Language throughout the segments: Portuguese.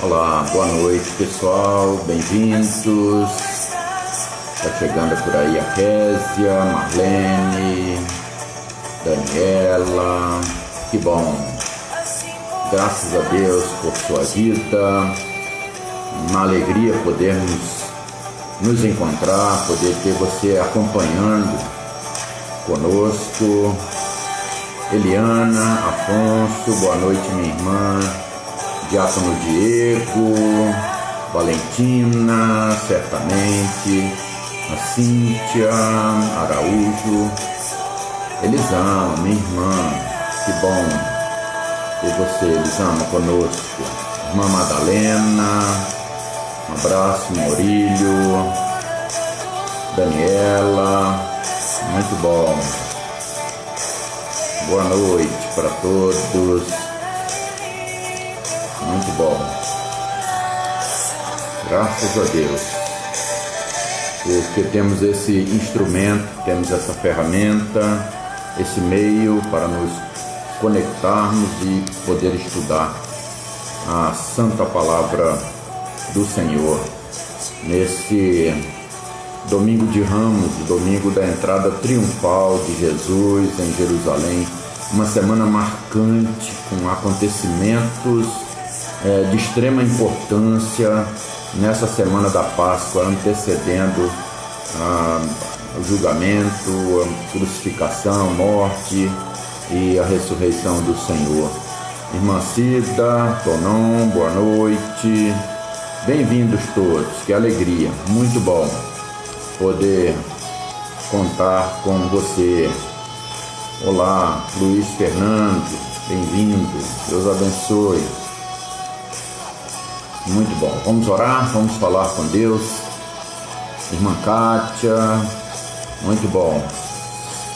Olá, boa noite pessoal, bem-vindos. Está chegando por aí a Késia, Marlene, Daniela, que bom. Graças a Deus por sua vida, uma alegria podermos nos encontrar, poder ter você acompanhando conosco. Eliana, Afonso, boa noite minha irmã. Diácono Diego, Valentina, certamente, a Cíntia, Araújo, Elisama, minha irmã, que bom ter você, Elisama, conosco. Irmã Madalena, um abraço, Maurílio, Daniela, muito bom. Boa noite para todos. Muito bom. Graças a Deus. Porque temos esse instrumento, temos essa ferramenta, esse meio para nos conectarmos e poder estudar a santa palavra do Senhor. Nesse domingo de Ramos, domingo da entrada triunfal de Jesus em Jerusalém, uma semana marcante com acontecimentos de extrema importância nessa semana da Páscoa, antecedendo o julgamento, a crucificação, a morte e a ressurreição do Senhor. Irmã Cida, Tonon, boa noite, bem-vindos todos, que alegria, muito bom poder contar com você. Olá, Luiz Fernando, bem-vindo, Deus abençoe. Muito bom, vamos orar, vamos falar com Deus. Irmã Kátia, muito bom,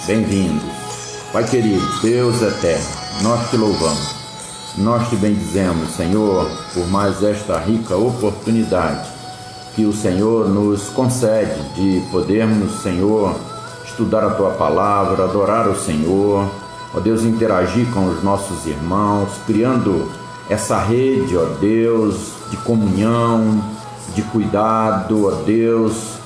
bem-vindos. Pai querido, Deus eterno, nós te louvamos, nós te bendizemos, Senhor, por mais esta rica oportunidade que o Senhor nos concede de podermos, Senhor, estudar a Tua Palavra, adorar o Senhor, ó Deus, interagir com os nossos irmãos, criando essa rede, ó Deus, de comunhão, de cuidado, ó Deus,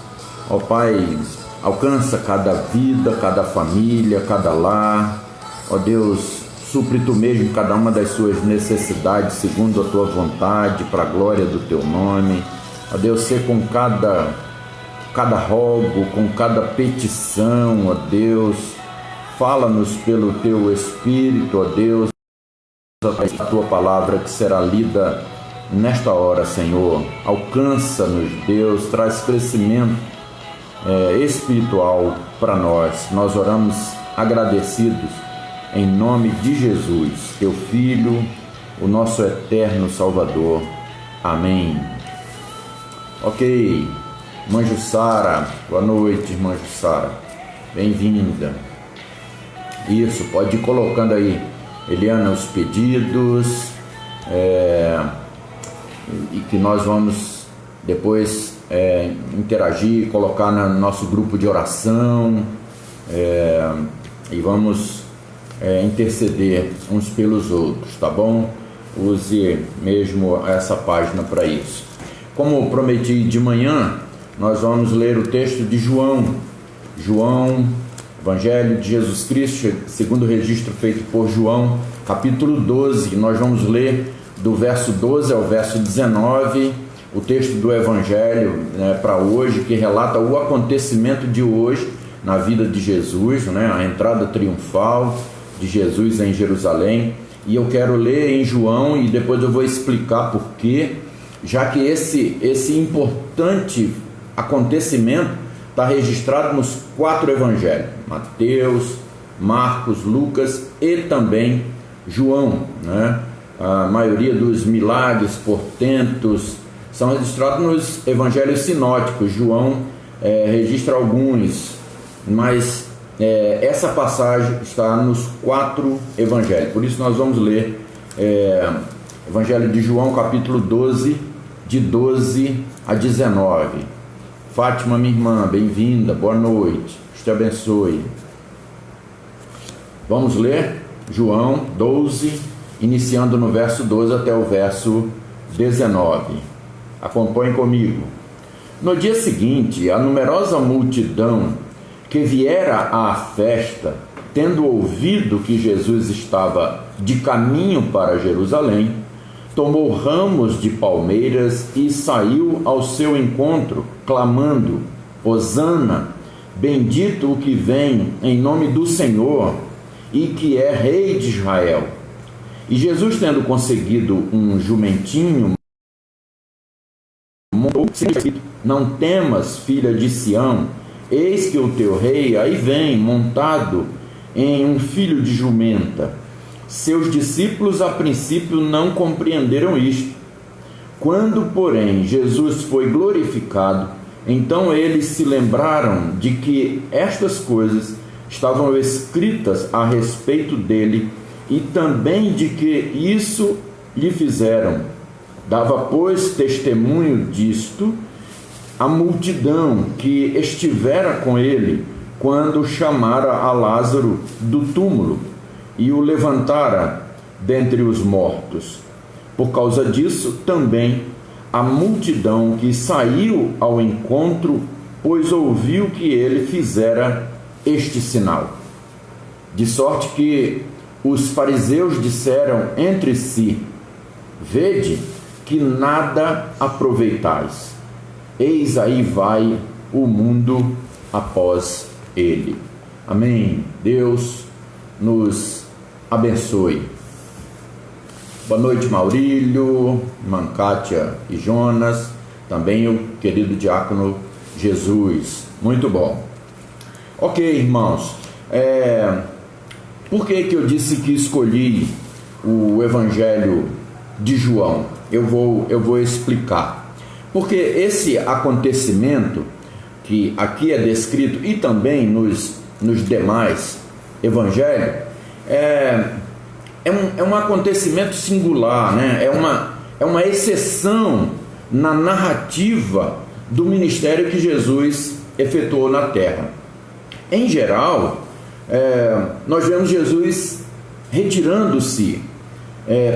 ó Pai, alcança cada vida, cada família, cada lar, ó Deus, supre Tu mesmo cada uma das suas necessidades, segundo a Tua vontade, para a glória do Teu nome, ó Deus, ser com cada rogo, com cada petição, ó Deus, fala-nos pelo Teu Espírito, ó Deus, a Tua palavra que será lida nesta hora, Senhor, alcança-nos, Deus, traz crescimento espiritual para nós. Nós oramos agradecidos em nome de Jesus, Teu Filho, o nosso eterno Salvador. Amém. Ok, irmã Jussara, boa noite, irmã Jussara, bem-vinda. Isso, pode ir colocando aí, Eliana, os pedidos, e que nós vamos depois interagir, colocar no nosso grupo de oração, e vamos interceder uns pelos outros, tá bom? Use mesmo essa página para isso. Como prometi de manhã, nós vamos ler o texto de João, Evangelho de Jesus Cristo, segundo o registro feito por João, capítulo 12. Nós vamos ler do verso 12 ao verso 19, o texto do Evangelho para hoje, que relata o acontecimento de hoje na vida de Jesus, a entrada triunfal de Jesus em Jerusalém. E eu quero ler em João e depois eu vou explicar por quê, já que esse importante acontecimento está registrado nos 4 evangelhos, Mateus, Marcos, Lucas e também João, A maioria dos milagres, portentos, são registrados nos evangelhos sinóticos. João registra alguns, mas essa passagem está nos 4 evangelhos. Por isso nós vamos ler Evangelho de João, capítulo 12, de 12 a 19. Fátima, minha irmã, bem-vinda, boa noite, Deus te abençoe. Vamos ler João 12, iniciando no verso 12 até o verso 19. Acompanhe comigo. No dia seguinte, a numerosa multidão que viera à festa, tendo ouvido que Jesus estava de caminho para Jerusalém, tomou ramos de palmeiras e saiu ao seu encontro, clamando: Hosana, bendito o que vem em nome do Senhor e que é Rei de Israel. E Jesus, tendo conseguido um jumentinho, não temas, filha de Sião, eis que o teu rei aí vem, montado em um filho de jumenta. Seus discípulos a princípio não compreenderam isto. Quando, porém, Jesus foi glorificado, então eles se lembraram de que estas coisas estavam escritas a respeito dele e também de que isso lhe fizeram. Dava, pois, testemunho disto a multidão que estivera com ele quando chamara a Lázaro do túmulo e o levantara dentre os mortos. Por causa disso, também a multidão que saiu ao encontro, pois ouviu que ele fizera este sinal. De sorte que os fariseus disseram entre si: Vede que nada aproveitais. Eis aí vai o mundo após ele. Amém. Deus nos abençoe. Boa noite, Maurílio, irmã Kátia e Jonas, também o querido diácono Jesus. Muito bom. Ok, irmãos, por que eu disse que escolhi o Evangelho de João? Eu vou explicar. Porque esse acontecimento que aqui é descrito e também nos demais evangelhos é um acontecimento singular, né? É uma exceção na narrativa do ministério que Jesus efetuou na terra. Em geral, nós vemos Jesus retirando-se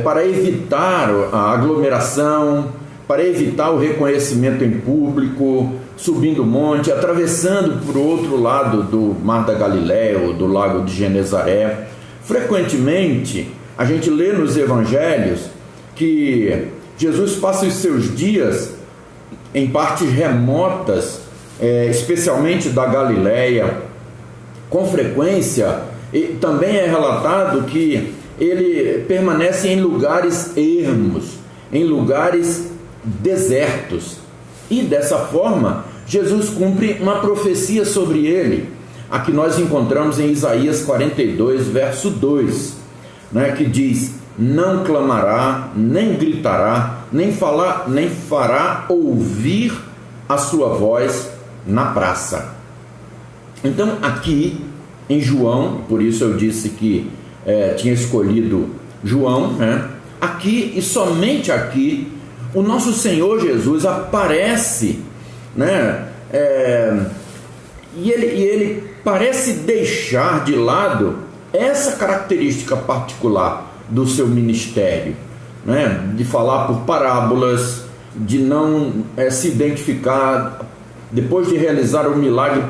para evitar a aglomeração, para evitar o reconhecimento em público, subindo o monte, atravessando por outro lado do Mar da Galileia ou do Lago de Genezaré. Frequentemente, a gente lê nos evangelhos que Jesus passa os seus dias em partes remotas, especialmente da Galileia. Com frequência, também é relatado que ele permanece em lugares ermos, em lugares desertos. E dessa forma, Jesus cumpre uma profecia sobre ele, a que nós encontramos em Isaías 42, verso 2, né, que diz: não clamará, nem gritará, nem fará ouvir a sua voz na praça. Então, aqui em João, por isso eu disse que tinha escolhido João, né? Aqui e somente aqui, o nosso Senhor Jesus aparece, né? E ele parece deixar de lado essa característica particular do seu ministério, né? De falar por parábolas, de não se identificar. Depois de realizar o milagre,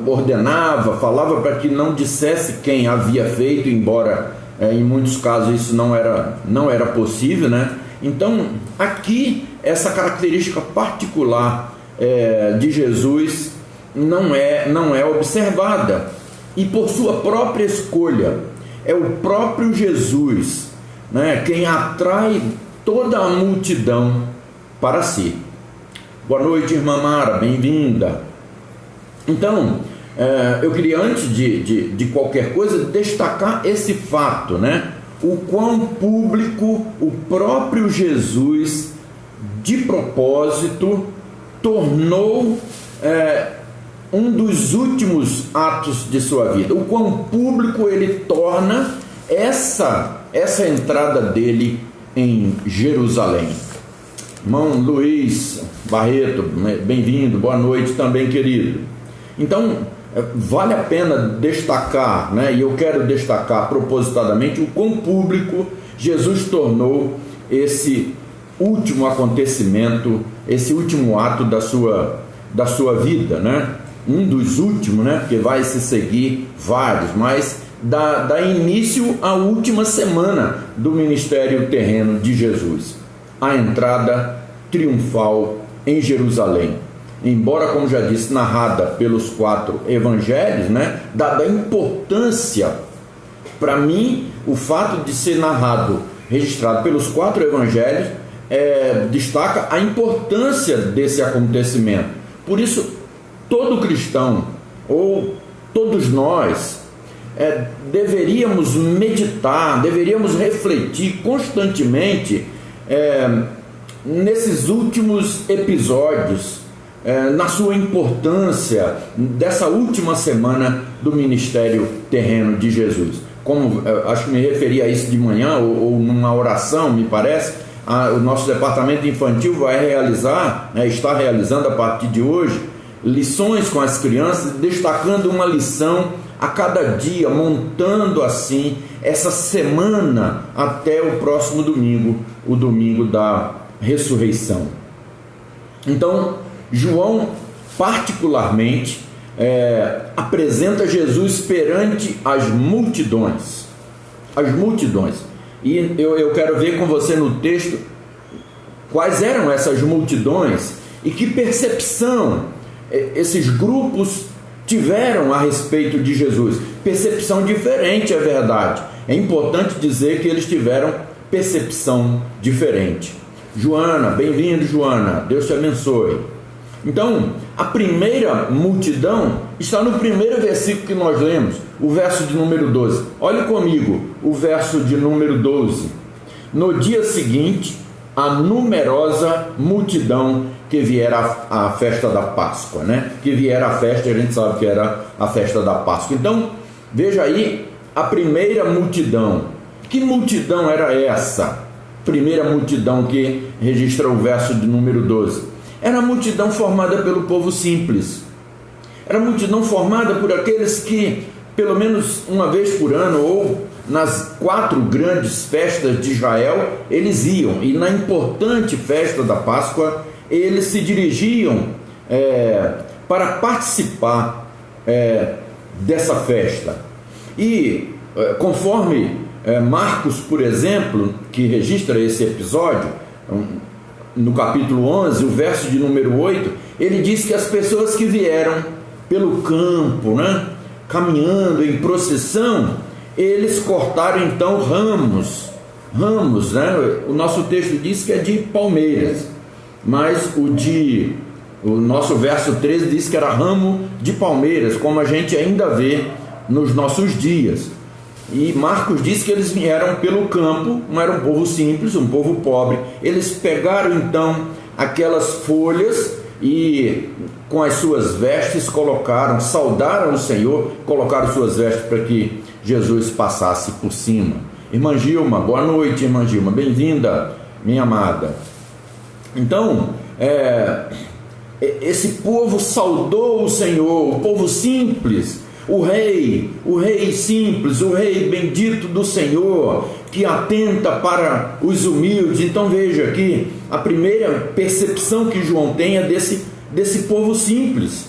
ordenava, falava para que não dissesse quem havia feito, embora em muitos casos isso não era possível, né? Então, aqui, essa característica particular de Jesus não é observada, e por sua própria escolha, é o próprio Jesus, né, quem atrai toda a multidão para si. Boa noite, irmã Mara, bem-vinda. Então, eu queria, antes de qualquer coisa, destacar esse fato, né? O quão público o próprio Jesus, de propósito, tornou um dos últimos atos de sua vida. O quão público ele torna essa entrada dele em Jerusalém. Irmão Luiz Barreto, bem-vindo, boa noite também, querido. Então, vale a pena destacar, né? E eu quero destacar propositadamente o quão público Jesus tornou esse último acontecimento, esse último ato da sua vida, né? Um dos últimos, né? Porque vai se seguir vários, mas dá início à última semana do ministério terreno de Jesus, a entrada triunfal em Jerusalém. Embora, como já disse, narrada pelos 4 evangelhos, né? Dada a importância, para mim, o fato de ser narrado, registrado pelos 4 evangelhos, destaca a importância desse acontecimento. Por isso, todo cristão, ou todos nós, deveríamos meditar, deveríamos refletir constantemente nesses últimos episódios, na sua importância dessa última semana do ministério terreno de Jesus. Como acho que me referi a isso de manhã, ou numa oração, me parece, o nosso departamento infantil vai realizar, está realizando a partir de hoje, lições com as crianças, destacando uma lição a cada dia, montando assim essa semana até o próximo domingo, o domingo da ressurreição. Então, João particularmente apresenta Jesus perante as multidões. As multidões. E eu quero ver com você no texto quais eram essas multidões e que percepção esses grupos tiveram a respeito de Jesus. Percepção diferente, é verdade. É importante dizer que eles tiveram percepção diferente. Joana, bem-vindo, Joana. Deus te abençoe. Então, a primeira multidão está no primeiro versículo que nós lemos, o verso de número 12. Olhe comigo o verso de número 12. No dia seguinte, a numerosa multidão que viera à festa da Páscoa, né? Que viera à festa, a gente sabe que era a festa da Páscoa. Então, veja aí a primeira multidão. Que multidão era essa? Primeira multidão que registra o verso de número 12. Era a multidão formada pelo povo simples. Era a multidão formada por aqueles que, pelo menos uma vez por ano, ou nas 4 grandes festas de Israel, eles iam. E na importante festa da Páscoa, eles se dirigiam para participar dessa festa. E conforme Marcos, por exemplo, que registra esse episódio, no capítulo 11, o verso de número 8, ele diz que as pessoas que vieram pelo campo, né, caminhando em procissão, eles cortaram então ramos, né? O nosso texto diz que é de palmeiras, mas o nosso verso 13 diz que era ramo de palmeiras, como a gente ainda vê nos nossos dias. E Marcos diz que eles vieram pelo campo, não era um povo simples, um povo pobre. Eles pegaram então aquelas folhas e com as suas vestes saudaram o Senhor, colocaram suas vestes para que Jesus passasse por cima. Irmã Gilma, boa noite, irmã Gilma, bem-vinda, minha amada. Então, esse povo saudou o Senhor, o povo simples, o rei simples, o rei bendito do Senhor, que atenta para os humildes. Então veja aqui, a primeira percepção que João tem é desse povo simples.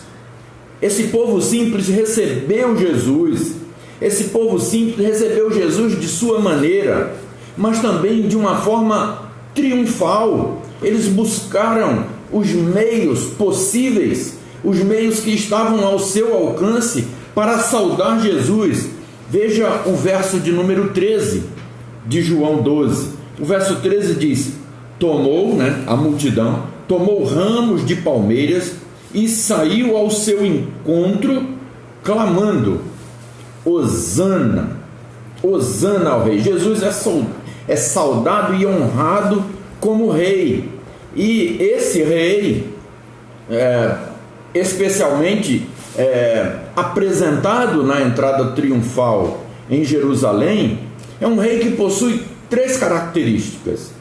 Esse povo simples recebeu Jesus, esse povo simples recebeu Jesus de sua maneira, mas também de uma forma triunfal. Eles buscaram os meios possíveis, os meios que estavam ao seu alcance para saudar Jesus. Veja o verso de número 13 de João 12. O verso 13 diz: tomou, a multidão, tomou ramos de palmeiras e saiu ao seu encontro, clamando: Hosana, Hosana ao rei. Jesus é saudado e honrado como rei. E esse rei, especialmente apresentado na entrada triunfal em Jerusalém, é um rei que possui 3 características.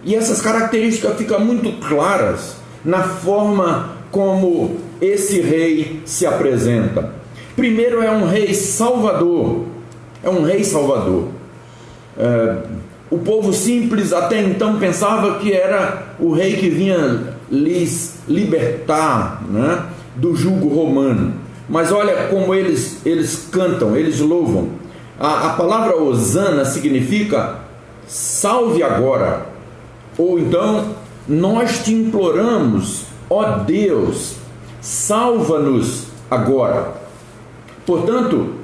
E essas características ficam muito claras na forma como esse rei se apresenta. Primeiro, é um rei salvador. É um rei salvador. O povo simples até então pensava que era o rei que vinha lhes libertar, né, do jugo romano. Mas olha como eles cantam, eles louvam. A palavra Hosana significa salve agora, ou então nós te imploramos, ó Deus, salva-nos agora. Portanto,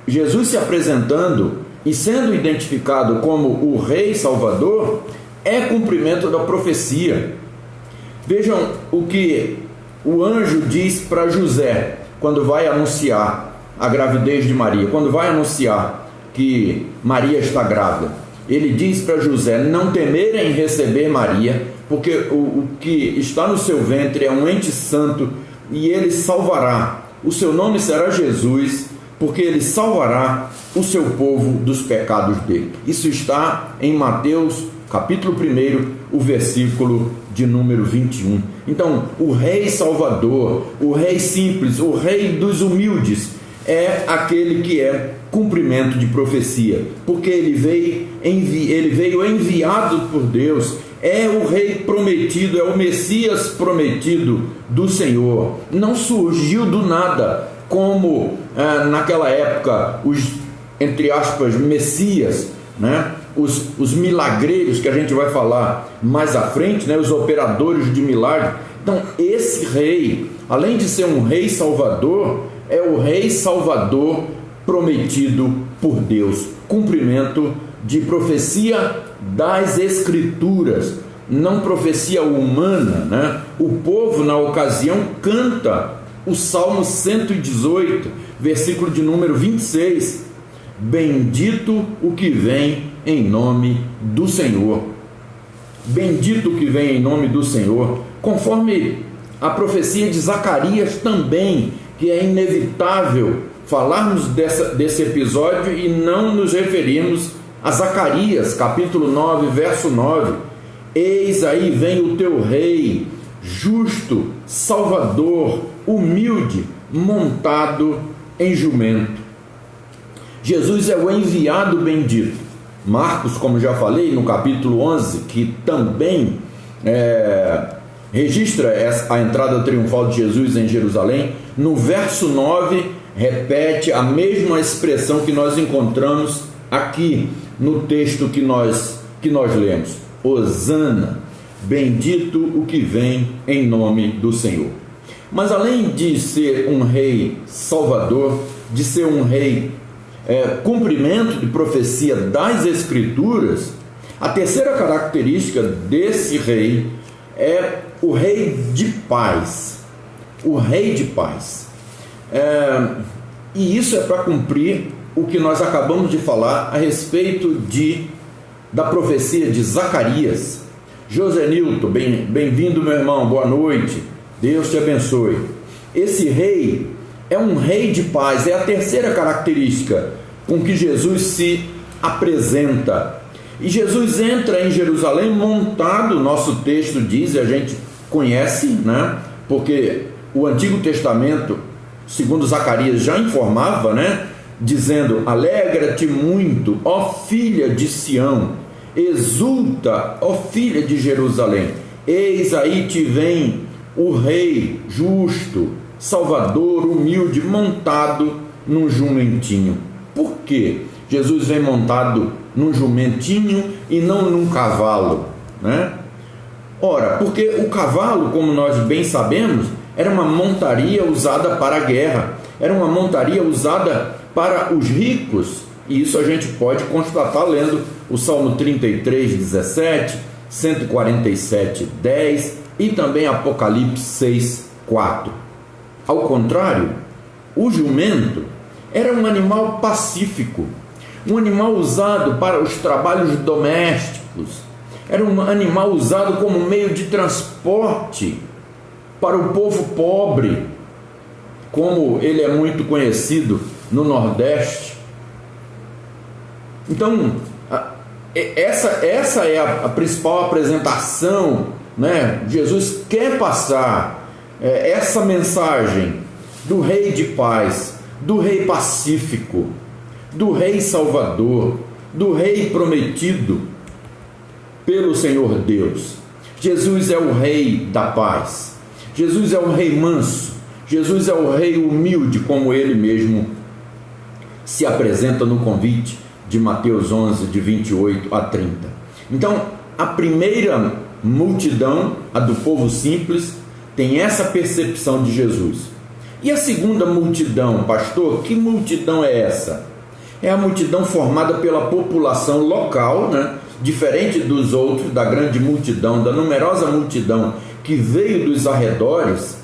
Jesus se apresentando e sendo identificado como o Rei Salvador é cumprimento da profecia. Vejam o que o anjo diz para José quando vai anunciar a gravidez de Maria, quando vai anunciar que Maria está grávida. Ele diz para José não temer em receber Maria, porque o que está no seu ventre é um ente santo e ele salvará. O seu nome será Jesus, porque ele salvará o seu povo dos pecados dele. Isso está em Mateus, capítulo 1, o versículo de número 21. Então, o Rei Salvador, o Rei simples, o Rei dos humildes, é aquele que é cumprimento de profecia, porque ele veio enviado por Deus, é o Rei prometido, é o Messias prometido do Senhor. Não surgiu do nada, como naquela época os, entre aspas, Messias, né? Os milagreiros que a gente vai falar mais à frente, né? Os operadores de milagre. Então esse rei, além de ser um rei salvador, é o rei salvador prometido por Deus, cumprimento de profecia das Escrituras, não profecia humana, né? O povo na ocasião canta o Salmo 118, versículo de número 26, bendito o que vem em nome do Senhor. Bendito o que vem em nome do Senhor, conforme a profecia de Zacarias também, que é inevitável falarmos desse episódio e não nos referirmos a Zacarias, capítulo 9, verso 9. Eis aí vem o teu rei, justo, salvador, humilde, montado em jumento. Jesus é o enviado bendito. Marcos, como já falei, no capítulo 11, que também registra a entrada triunfal de Jesus em Jerusalém, no verso 9, repete a mesma expressão que nós encontramos aqui no texto que nós lemos. Hosana, bendito o que vem em nome do Senhor. Mas além de ser um rei salvador, de ser um rei cumprimento de profecia das Escrituras, a terceira característica desse rei é o rei de paz. O rei de paz. E isso é para cumprir o que nós acabamos de falar a respeito da profecia de Zacarias. Josenilton, bem-vindo, meu irmão, boa noite, Deus te abençoe. Esse rei é um rei de paz, é a terceira característica com que Jesus se apresenta. E Jesus entra em Jerusalém montado, nosso texto diz, e a gente conhece, né? Porque o Antigo Testamento, segundo Zacarias, já informava, né? Dizendo, alegra-te muito, ó filha de Sião, exulta, ó filha de Jerusalém, eis aí te vem o rei justo, salvador, humilde, montado num jumentinho. Por quê? Jesus vem montado num jumentinho e não num cavalo, né? Ora, porque o cavalo, como nós bem sabemos, era uma montaria usada para a guerra, era uma montaria usada para os ricos, e isso a gente pode constatar lendo o Salmo 33, 17, 147, 10 e também Apocalipse 6, 4. Ao contrário, o jumento era um animal pacífico, um animal usado para os trabalhos domésticos, era um animal usado como meio de transporte para o povo pobre, como ele é muito conhecido no Nordeste. Então, essa é a principal apresentação, né? Jesus quer passar essa mensagem do rei de paz, do rei pacífico, do rei salvador, do rei prometido pelo Senhor Deus. Jesus é o Rei da paz. Jesus é o Rei manso. Jesus é o Rei humilde, como ele mesmo se apresenta no convite de Mateus 11, de 28 a 30. Então, a primeira multidão, a do povo simples, tem essa percepção de Jesus. E a segunda multidão, pastor, que multidão é essa? É a multidão formada pela população local, né? Diferente dos outros, da grande multidão, da numerosa multidão que veio dos arredores.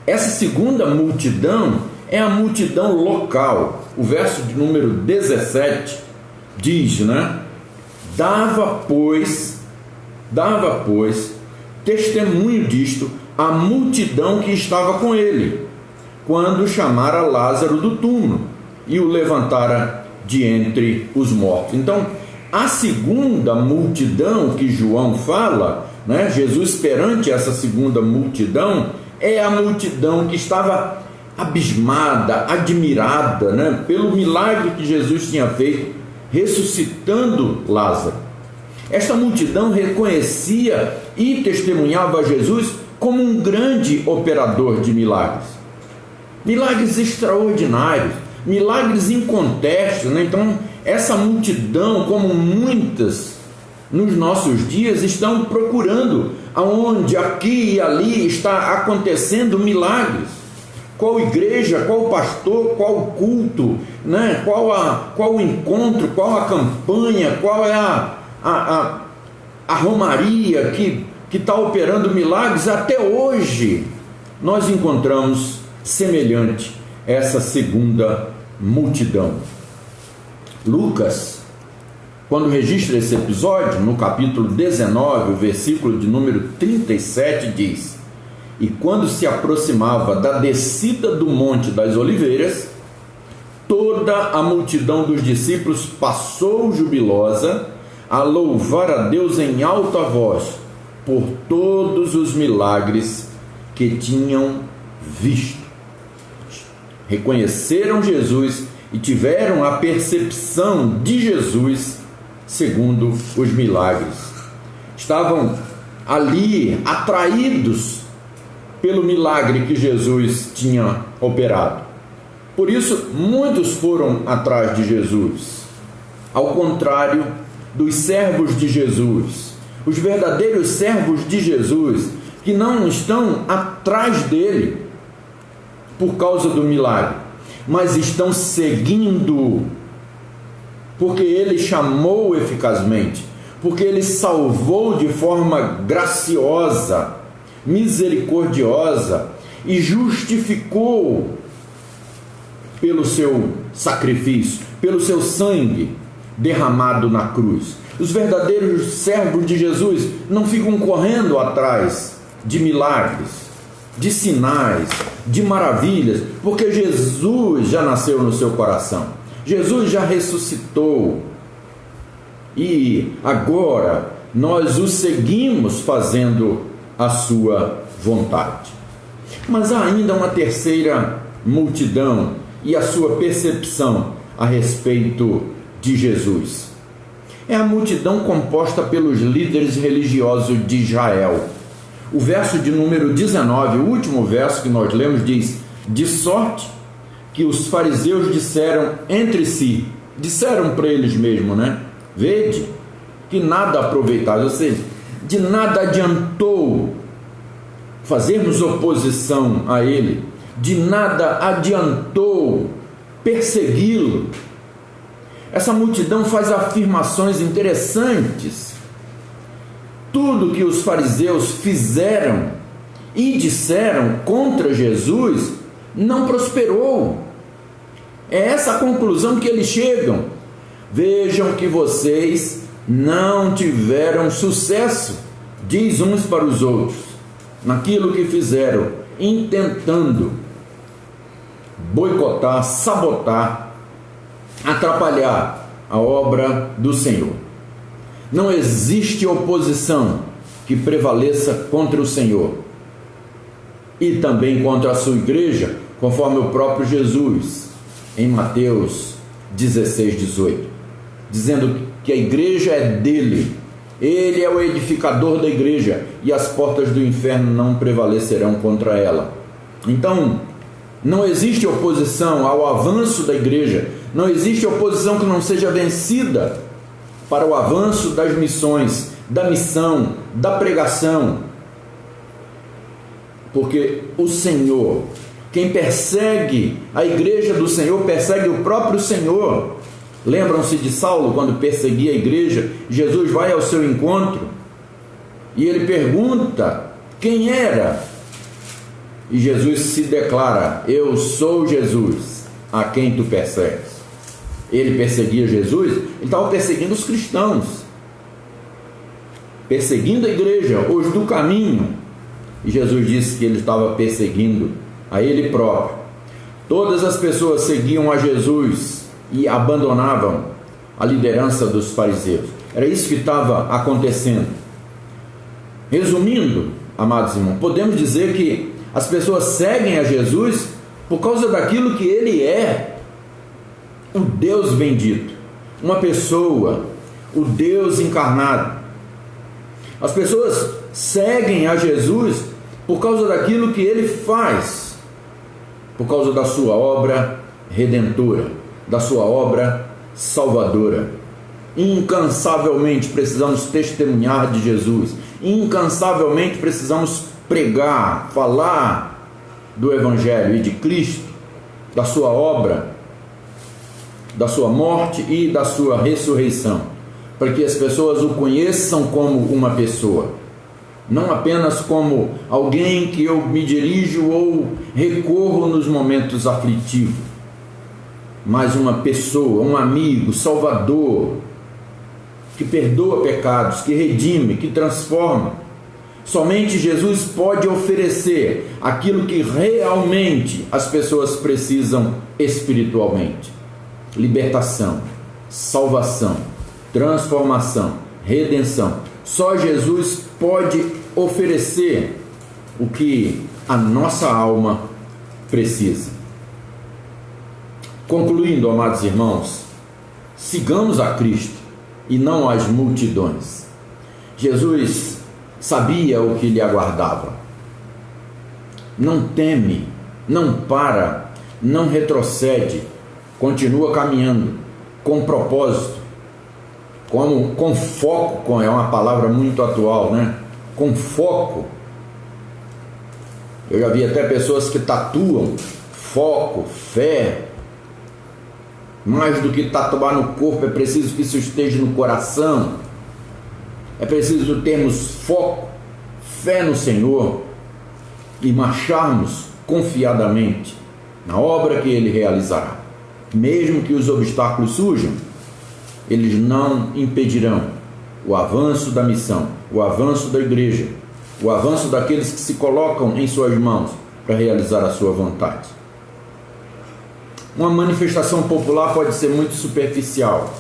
Essa segunda multidão é a multidão local. O verso de número 17 diz, né? Dava, pois, testemunho disto a multidão que estava com ele, quando chamara Lázaro do túmulo e o levantara de entre os mortos. Então, a segunda multidão que João fala, né, Jesus perante essa segunda multidão, é a multidão que estava abismada, admirada, né, pelo milagre que Jesus tinha feito, ressuscitando Lázaro. Esta multidão reconhecia e testemunhava Jesus como um grande operador de milagres. Milagres extraordinários, milagres incontestos, né? Então, essa multidão, como muitas nos nossos dias, estão procurando aonde, aqui e ali está acontecendo milagres. Qual igreja, qual pastor, qual culto, né? Qual o encontro, qual a campanha, qual é a romaria que está operando milagres. Até hoje nós encontramos semelhante essa segunda multidão. Lucas, quando registra esse episódio, no capítulo 19, o versículo de número 37 diz: e quando se aproximava da descida do Monte das Oliveiras, toda a multidão dos discípulos passou jubilosa a louvar a Deus em alta voz por todos os milagres que tinham visto. Reconheceram Jesus e tiveram a percepção de Jesus segundo os milagres. Estavam ali atraídos pelo milagre que Jesus tinha operado. Por isso, muitos foram atrás de Jesus. Ao contrário dos servos de Jesus, os verdadeiros servos de Jesus, que não estão atrás dele por causa do milagre, mas estão seguindo, porque ele chamou eficazmente, porque ele salvou de forma graciosa, misericordiosa e justificou pelo seu sacrifício, pelo seu sangue derramado na cruz. Os verdadeiros servos de Jesus não ficam correndo atrás de milagres, de sinais, de maravilhas, porque Jesus já nasceu no seu coração, Jesus já ressuscitou e agora nós o seguimos fazendo a sua vontade. Mas há ainda uma terceira multidão e a sua percepção a respeito de Jesus. É a multidão composta pelos líderes religiosos de Israel. O verso de número 19, o último verso que nós lemos, diz: de sorte que os fariseus disseram entre si, disseram para eles mesmos, né? Vede que nada aproveitaram, ou seja, de nada adiantou fazermos oposição a ele, de nada adiantou persegui-lo. Essa multidão faz afirmações interessantes. Tudo que os fariseus fizeram e disseram contra Jesus não prosperou. É essa a conclusão que eles chegam. Vejam que vocês não tiveram sucesso, diz uns para os outros, naquilo que fizeram, intentando boicotar, sabotar, atrapalhar a obra do Senhor. Não existe oposição que prevaleça contra o Senhor e também contra a sua igreja, conforme o próprio Jesus, em Mateus 16, 18, dizendo que a igreja é dele, Ele é o edificador da igreja e as portas do inferno não prevalecerão contra ela. Então, não existe oposição ao avanço da igreja, não existe oposição que não seja vencida para o avanço das missões, da missão, da pregação. Porque o Senhor, quem persegue a igreja do Senhor, persegue o próprio Senhor. Lembram-se de Saulo, quando perseguia a igreja? Jesus vai ao seu encontro e ele pergunta quem era. E Jesus se declara: eu sou Jesus, a quem tu persegues. Ele perseguia Jesus, ele estava perseguindo os cristãos, perseguindo a igreja, os do caminho. E Jesus disse que ele estava perseguindo a ele próprio. Todas as pessoas seguiam a Jesus e abandonavam a liderança dos fariseus. Era isso que estava acontecendo. Resumindo, amados irmãos, podemos dizer que as pessoas seguem a Jesus por causa daquilo que ele é, o Deus bendito, uma pessoa, o Deus encarnado. As pessoas seguem a Jesus por causa daquilo que ele faz, por causa da sua obra redentora, da sua obra salvadora. Incansavelmente precisamos testemunhar de Jesus, incansavelmente precisamos pregar, falar do Evangelho e de Cristo, da sua obra, da sua morte e da sua ressurreição, para que as pessoas o conheçam como uma pessoa, não apenas como alguém que eu me dirijo ou recorro nos momentos aflitivos, mas uma pessoa, um amigo, salvador, que perdoa pecados, que redime, que transforma. Somente Jesus pode oferecer aquilo que realmente as pessoas precisam espiritualmente: libertação, salvação, transformação, redenção. Só Jesus pode oferecer o que a nossa alma precisa. Concluindo, amados irmãos, sigamos a Cristo e não as multidões. Jesus sabia o que lhe aguardava. Não teme, não para, não retrocede, continua caminhando com propósito, com foco, é uma palavra muito atual, né? Com foco. Eu já vi até pessoas que tatuam foco, fé. Mais do que tatuar no corpo, é preciso que isso esteja no coração. É preciso termos foco, fé no Senhor e marcharmos confiadamente na obra que Ele realizará. Mesmo que os obstáculos surjam, eles não impedirão o avanço da missão, o avanço da igreja, o avanço daqueles que se colocam em suas mãos para realizar a sua vontade. Uma manifestação popular pode ser muito superficial,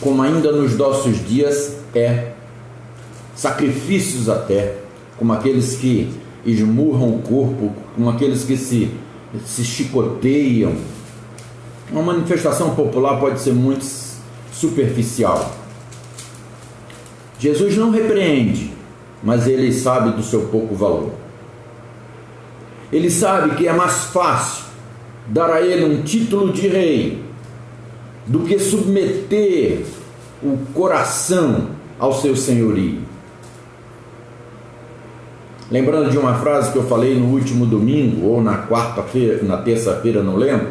como ainda nos nossos dias é. Sacrifícios até, como aqueles que esmurram o corpo, como aqueles que se chicoteiam. Uma manifestação popular pode ser muito superficial. Jesus não repreende, mas ele sabe do seu pouco valor. Ele sabe que é mais fácil dar a ele um título de rei do que submeter o coração ao seu senhorio. Lembrando de uma frase que eu falei no último domingo, ou na quarta-feira, na terça-feira, não lembro.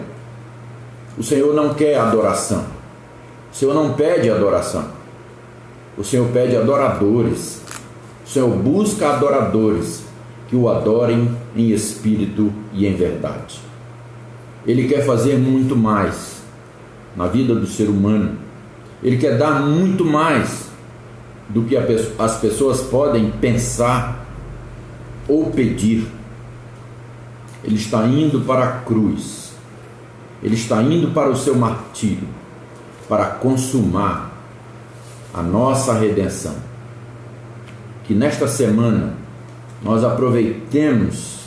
O Senhor não quer adoração. O Senhor não pede adoração. O Senhor pede adoradores. O Senhor busca adoradores que o adorem em espírito e em verdade. Ele quer fazer muito mais na vida do ser humano. Ele quer dar muito mais do que as pessoas podem pensar ou pedir. Ele está indo para a cruz. Ele está indo para o seu martírio, para consumar a nossa redenção. Que nesta semana nós aproveitemos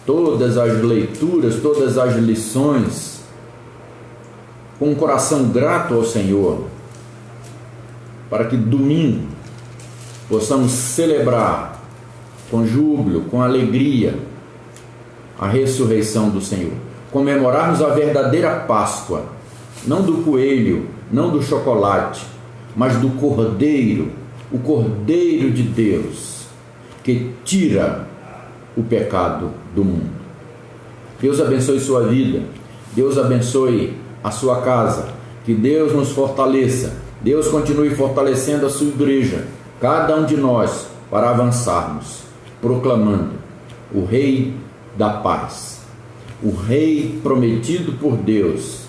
todas as leituras, todas as lições, com um coração grato ao Senhor, para que domingo possamos celebrar com júbilo, com alegria, a ressurreição do Senhor. Comemorarmos a verdadeira Páscoa, não do coelho, não do chocolate, mas do Cordeiro, o Cordeiro de Deus, que tira o pecado do mundo. Deus abençoe sua vida, Deus abençoe a sua casa, que Deus nos fortaleça, Deus continue fortalecendo a sua igreja, cada um de nós, para avançarmos, proclamando o Rei da paz, o Rei prometido por Deus,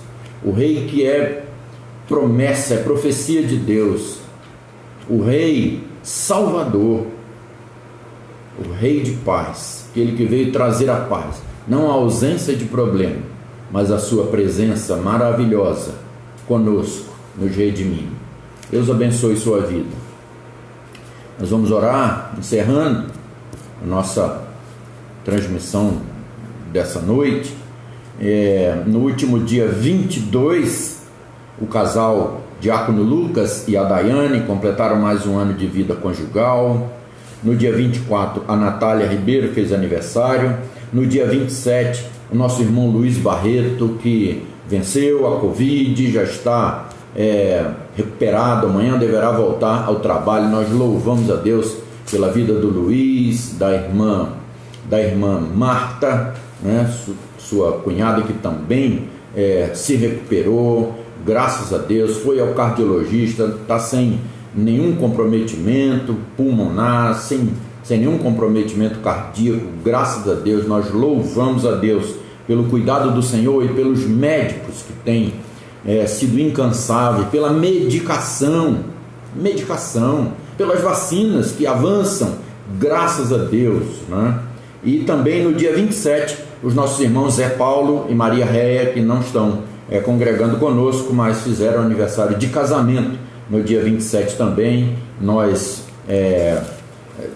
o Rei que é promessa, é profecia de Deus, o Rei Salvador, o Rei de paz, aquele que veio trazer a paz, não a ausência de problema, mas a sua presença maravilhosa conosco, nos redimindo. Deus abençoe sua vida. Nós vamos orar, encerrando a nossa transmissão dessa noite. No último dia 22, o casal Diácono Lucas e a Daiane completaram mais um ano de vida conjugal. No dia 24, a Natália Ribeiro fez aniversário. No dia 27, o nosso irmão Luiz Barreto, que venceu a Covid, já está recuperado, amanhã deverá voltar ao trabalho. Nós louvamos a Deus pela vida do Luiz, da irmã Marta, né, sua cunhada, que também se recuperou, graças a Deus, foi ao cardiologista, está sem nenhum comprometimento pulmonar, sem nenhum comprometimento cardíaco, graças a Deus. Nós louvamos a Deus pelo cuidado do Senhor e pelos médicos que têm sido incansáveis, pela medicação, pelas vacinas que avançam, graças a Deus, né? E também no dia 27, os nossos irmãos Zé Paulo e Maria Réia, que não estão congregando conosco, mas fizeram aniversário de casamento no dia 27 também. Nós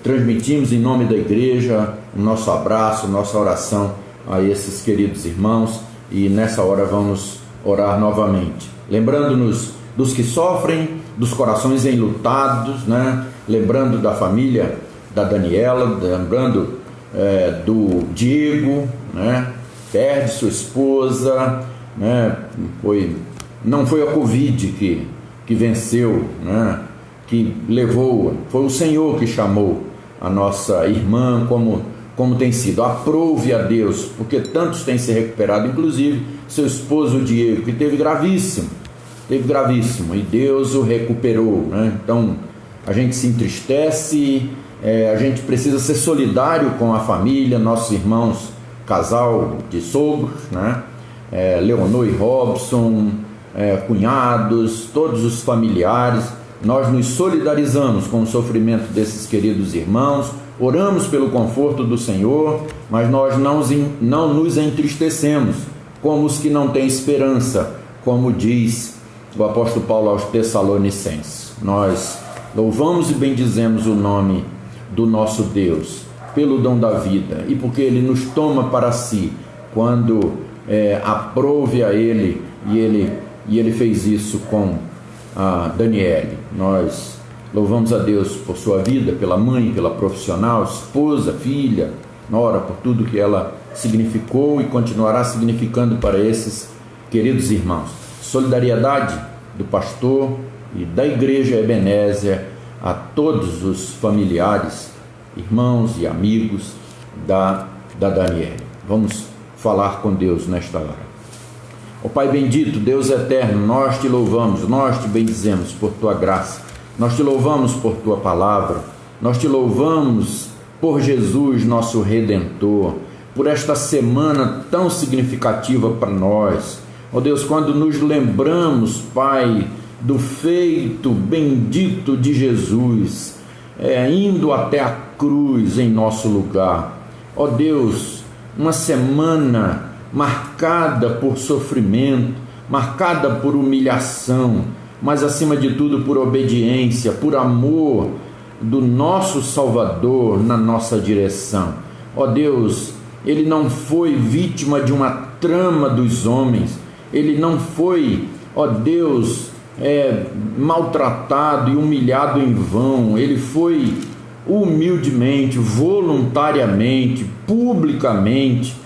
transmitimos em nome da igreja o nosso abraço, nossa oração a esses queridos irmãos, e nessa hora vamos orar novamente, lembrando-nos dos que sofrem, dos corações enlutados, né? Lembrando da família da Daniela, lembrando do Diego, né? Perde sua esposa, né? Não foi a Covid que venceu, né? Que levou, foi o Senhor que chamou a nossa irmã, como tem sido. Aprove a Deus, porque tantos têm se recuperado, inclusive seu esposo Diego, que teve gravíssimo, e Deus o recuperou, né? Então a gente se entristece, a gente precisa ser solidário com a família, nossos irmãos, casal de sogros, né? Leonor e Robson, cunhados, todos os familiares. Nós nos solidarizamos com o sofrimento desses queridos irmãos, oramos pelo conforto do Senhor, mas nós não nos entristecemos como os que não têm esperança, como diz o apóstolo Paulo aos Tessalonicenses. Nós louvamos e bendizemos o nome do nosso Deus pelo dom da vida e porque Ele nos toma para si quando aprove a Ele, e Ele fez isso com a Daniele. Nós louvamos a Deus por sua vida, pela mãe, pela profissional, esposa, filha, nora, por tudo que ela significou e continuará significando para esses queridos irmãos. Solidariedade do pastor e da igreja Ebenezer a todos os familiares, irmãos e amigos da Daniele. Vamos falar com Deus nesta hora. Ó Pai bendito, Deus eterno, nós te louvamos, nós te bendizemos por tua graça, nós te louvamos por tua palavra, nós te louvamos por Jesus, nosso Redentor, por esta semana tão significativa para nós. Ó Deus, quando nos lembramos, Pai, do feito bendito de Jesus, indo até a cruz em nosso lugar. Ó Deus, uma semana marcada por sofrimento, marcada por humilhação, mas acima de tudo por obediência, por amor do nosso Salvador na nossa direção. Ó Deus, Ele não foi vítima de uma trama dos homens, Ele não foi, ó Deus, maltratado e humilhado em vão. Ele foi humildemente, voluntariamente, publicamente,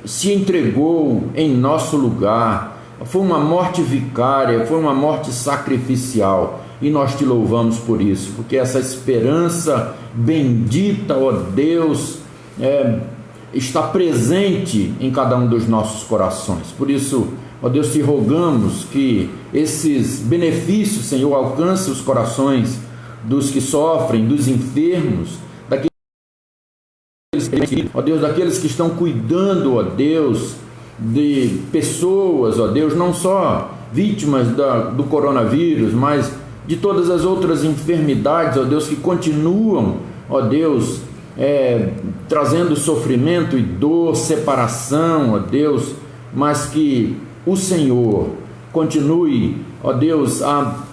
se entregou em nosso lugar. Foi uma morte vicária, foi uma morte sacrificial, e nós te louvamos por isso, porque essa esperança bendita, ó Deus, está presente em cada um dos nossos corações. Por isso, ó Deus, te rogamos que esses benefícios, Senhor, alcancem os corações dos que sofrem, dos enfermos, ó Deus, daqueles que estão cuidando, ó Deus, de pessoas, ó Deus, não só vítimas do coronavírus, mas de todas as outras enfermidades, ó Deus, que continuam, ó Deus, trazendo sofrimento e dor, separação, ó Deus, mas que o Senhor continue, ó Deus, a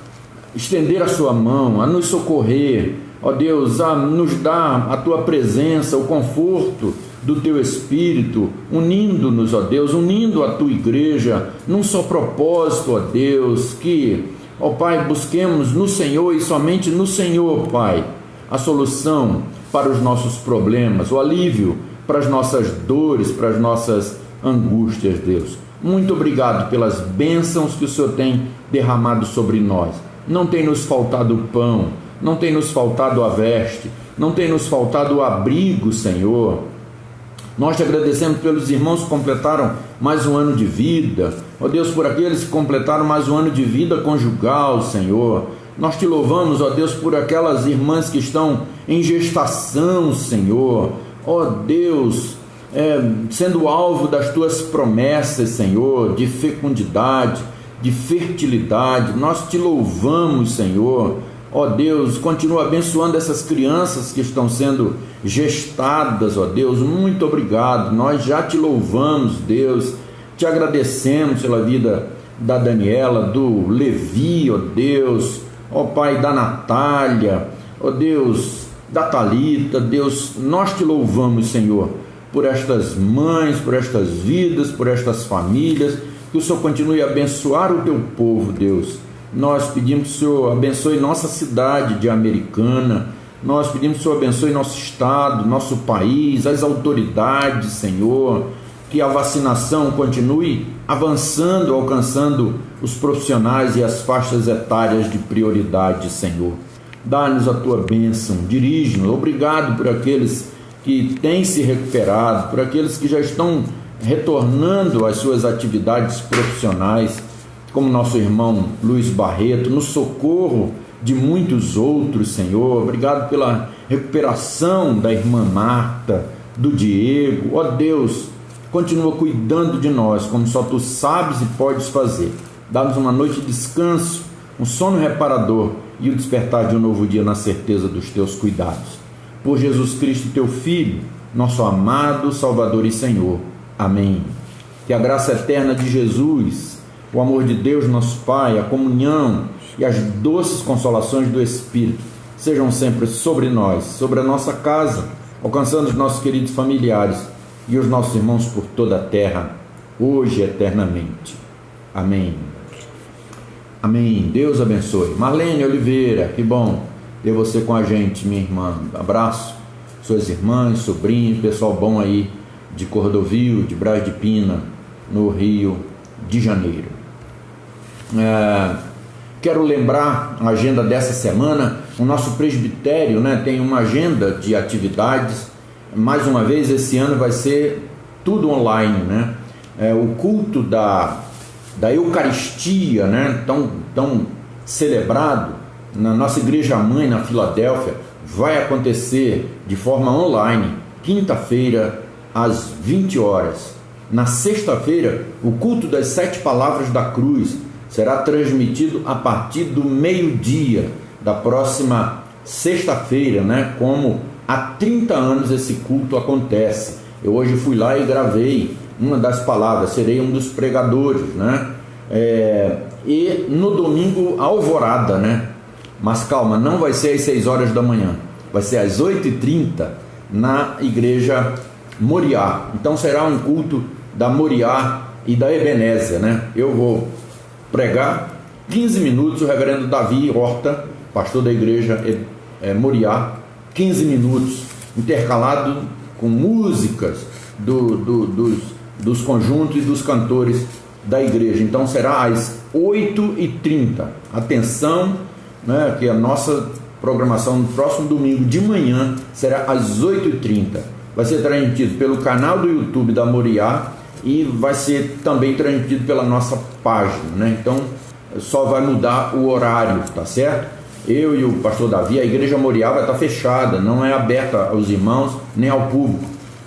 estender a sua mão, a nos socorrer, ó Deus, a nos dar a tua presença, o conforto do teu Espírito, unindo-nos, ó Deus, unindo a tua igreja num só propósito, ó Deus, que, ó Pai, busquemos no Senhor e somente no Senhor, Pai, a solução para os nossos problemas, o alívio para as nossas dores, para as nossas angústias, Deus. Muito obrigado pelas bênçãos que o Senhor tem derramado sobre nós. Não tem nos faltado o pão, não tem nos faltado a veste, não tem nos faltado o abrigo, Senhor. Nós te agradecemos pelos irmãos que completaram mais um ano de vida, ó Deus, por aqueles que completaram mais um ano de vida conjugal, Senhor. Nós te louvamos, ó Deus, por aquelas irmãs que estão em gestação, Senhor, ó Deus, sendo alvo das tuas promessas, Senhor, de fecundidade, de fertilidade. Nós te louvamos, Senhor, ó Deus, continua abençoando essas crianças que estão sendo gestadas, ó Deus, muito obrigado. Nós já te louvamos, Deus, te agradecemos pela vida da Daniela, do Levi, ó Deus, ó Pai, da Natália, ó Deus, da Thalita, Deus, nós te louvamos, Senhor, por estas mães, por estas vidas, por estas famílias, que o Senhor continue a abençoar o teu povo, Deus. Nós pedimos que o Senhor abençoe nossa cidade de Americana, nós pedimos que o Senhor abençoe nosso estado, nosso país, as autoridades, Senhor, que a vacinação continue avançando, alcançando os profissionais e as faixas etárias de prioridade, Senhor. Dá-nos a tua bênção, dirige-nos. Obrigado por aqueles que têm se recuperado, por aqueles que já estão retornando às suas atividades profissionais, como nosso irmão Luiz Barreto, no socorro de muitos outros, Senhor. Obrigado pela recuperação da irmã Marta, do Diego. Ó Deus, continua cuidando de nós, como só tu sabes e podes fazer. Dá-nos uma noite de descanso, um sono reparador e o despertar de um novo dia na certeza dos teus cuidados. Por Jesus Cristo, teu Filho, nosso amado Salvador e Senhor. Amém. Que a graça eterna de Jesus, o amor de Deus, nosso Pai, a comunhão e as doces consolações do Espírito sejam sempre sobre nós, sobre a nossa casa, alcançando os nossos queridos familiares e os nossos irmãos por toda a terra, hoje e eternamente. Amém. Amém. Deus abençoe. Marlene Oliveira, que bom ter você com a gente, minha irmã. Abraço, suas irmãs, sobrinhos, pessoal bom aí de Cordovil, de Braz de Pina, no Rio de Janeiro. Quero lembrar a agenda dessa semana. O nosso presbitério, tem uma agenda de atividades. Mais uma vez, esse ano vai ser tudo online, o culto da Eucaristia, tão celebrado na nossa igreja-mãe na Filadélfia, vai acontecer de forma online, quinta-feira, às 20 horas. Na sexta-feira, o culto das 7 palavras da cruz será transmitido a partir do meio-dia da próxima sexta-feira, como há 30 anos esse culto acontece. Eu hoje fui lá e gravei uma das palavras, serei um dos pregadores, e no domingo, alvorada, mas calma, não vai ser às 6 horas da manhã, vai ser às 8h30 na igreja Moriá. Então será um culto da Moriá e da Ebenésia, Eu vou pregar 15 minutos, o reverendo Davi Horta, pastor da igreja Moriá, 15 minutos, intercalado com músicas dos conjuntos e dos cantores da igreja. Então será às 8h30. Atenção, né, que a nossa programação no próximo domingo de manhã será às 8h30. Vai ser transmitido pelo canal do YouTube da Moriá e vai ser também transmitido pela nossa página, né? Então só vai mudar o horário, tá certo? Eu e o pastor Davi, a igreja Moriá vai estar fechada, não é aberta aos irmãos nem ao público,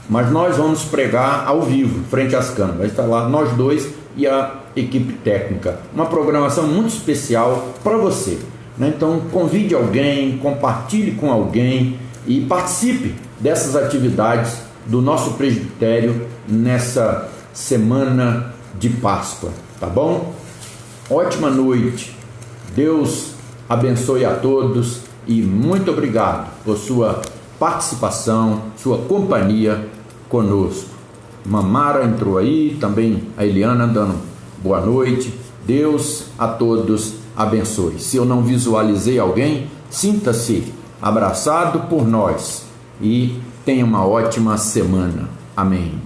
mas nós vamos pregar ao vivo, frente às câmeras. Vai estar lá nós dois e a equipe técnica. Uma programação muito especial para você, né? Então convide alguém, compartilhe com alguém e participe dessas atividades do nosso presbitério nessa semana de Páscoa, tá bom? Ótima noite, Deus abençoe a todos e muito obrigado por sua participação, sua companhia conosco. Mamara entrou aí, também a Eliana dando boa noite. Deus a todos abençoe. Se eu não visualizei alguém, sinta-se abraçado por nós e tenha uma ótima semana. Amém.